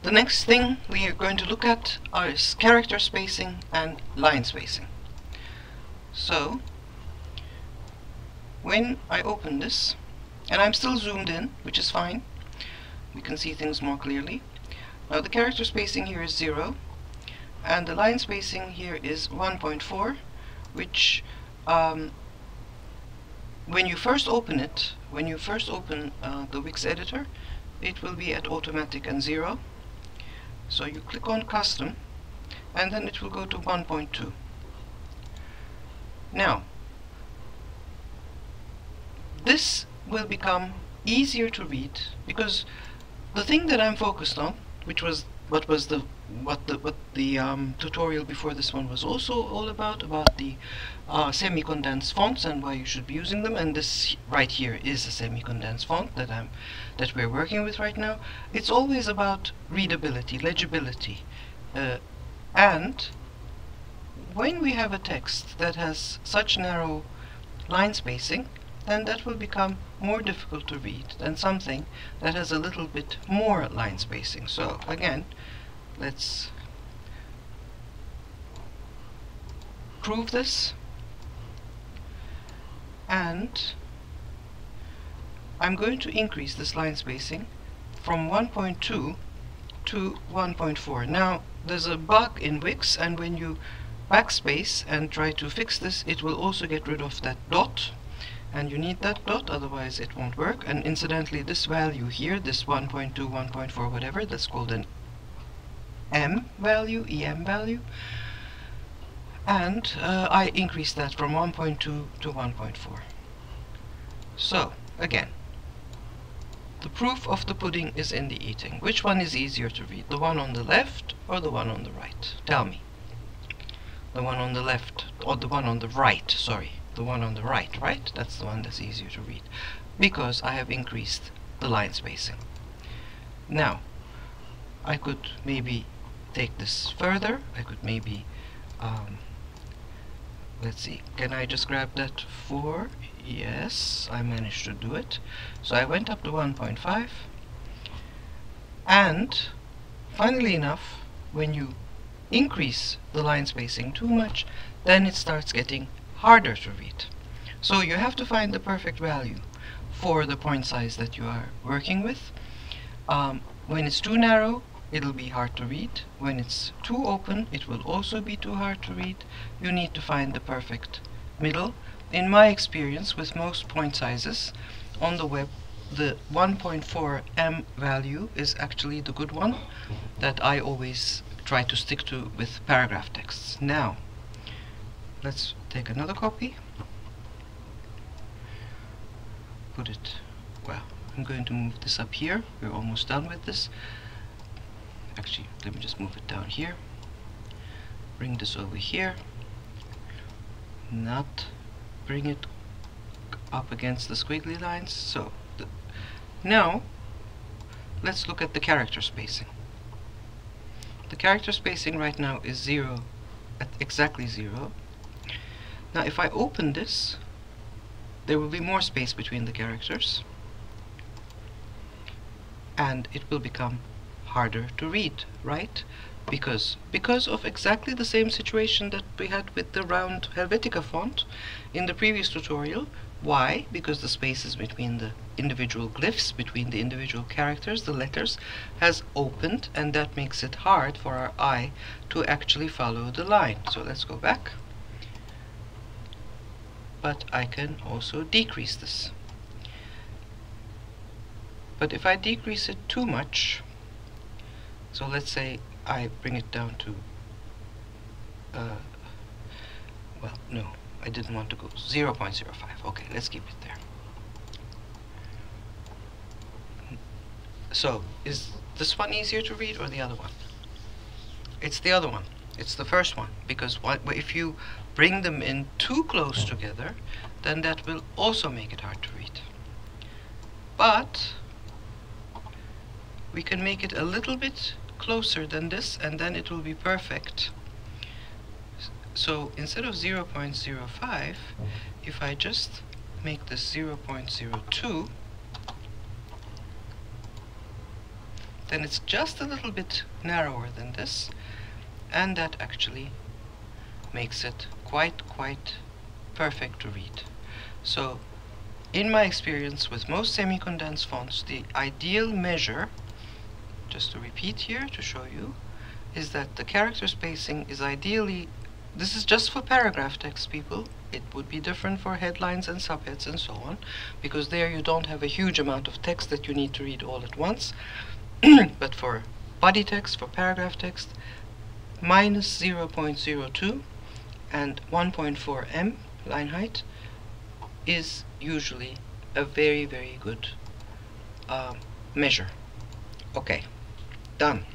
The next thing we are going to look at is character spacing and line spacing. So when I open this, and I'm still zoomed in, which is fine, we can see things more clearly. Now the character spacing here is 0, and the line spacing here is 1.4, which when you first open it, the Wix editor, it will be at automatic and 0. So you click on custom, and then it will go to 1.2. Now this will become easier to read, because the thing that I'm focused on, which was what the tutorial before this one was also all about the semi-condensed fonts and why you should be using them, and this right here is a semi-condensed font that we're working with right now. It's always about readability, legibility, and when we have a text that has such narrow line spacing, then that will become more difficult to read than something that has a little bit more line spacing. So again, let's prove this, and I'm going to increase this line spacing from 1.2 to 1.4. Now there's a bug in Wix, and when you backspace and try to fix this, it will also get rid of that dot, and you need that dot, otherwise it won't work. And incidentally, this value here, this 1.2, 1.4, whatever, that's called an EM value, and I increased that from 1.2 to 1.4. So again, the proof of the pudding is in the eating. Which one is easier to read, the one on the left or the one on the right? Tell me. The one on the left, or the one on the right, sorry. The one on the right, right? That's the one that's easier to read, because I have increased the line spacing. Now, I could maybe take this further. I could maybe, let's see, can I just grab that 4? Yes, I managed to do it. So I went up to 1.5, and funnily enough, when you increase the line spacing too much, then it starts getting harder to read. So you have to find the perfect value for the point size that you are working with. When it's too narrow, it'll be hard to read. When it's too open, it will also be too hard to read. You need to find the perfect middle. In my experience with most point sizes on the web, the 1.4 M value is actually the good one that I always try to stick to with paragraph texts. Now let's take another copy, put it, well, I'm going to move this up here. We're almost done with this. Actually, let me just move it down here, bring this over here, not bring it up against the squiggly lines. So now let's look at the character spacing. The character spacing right now is 0, at exactly 0. Now if I open this, there will be more space between the characters, and it will become harder to read, right? Because of exactly the same situation that we had with the round Helvetica font in the previous tutorial. Why? Because the spaces between the individual glyphs, between the individual characters, the letters, has opened, and that makes it hard for our eye to actually follow the line. So let's go back. But I can also decrease this. But if I decrease it too much, so let's say I bring it down to, well, no, I didn't want to go 0.05. Okay, let's keep it there. So, is this one easier to read or the other one? It's the other one. It's the first one, because if you bring them in too close together, then that will also make it hard to read. But we can make it a little bit closer than this, and then it will be perfect. So instead of 0.05, if I just make this 0.02, then it's just a little bit narrower than this, and that actually makes it quite perfect to read. So in my experience with most semi-condensed fonts, the ideal measure, just to repeat here to show you, is that the character spacing is ideally, this is just for paragraph text, people. It would be different for headlines and subheads and so on, because there you don't have a huge amount of text that you need to read all at once. But for body text, for paragraph text, minus 0.02 and 1.4 m line height is usually a very good measure. Okay, done.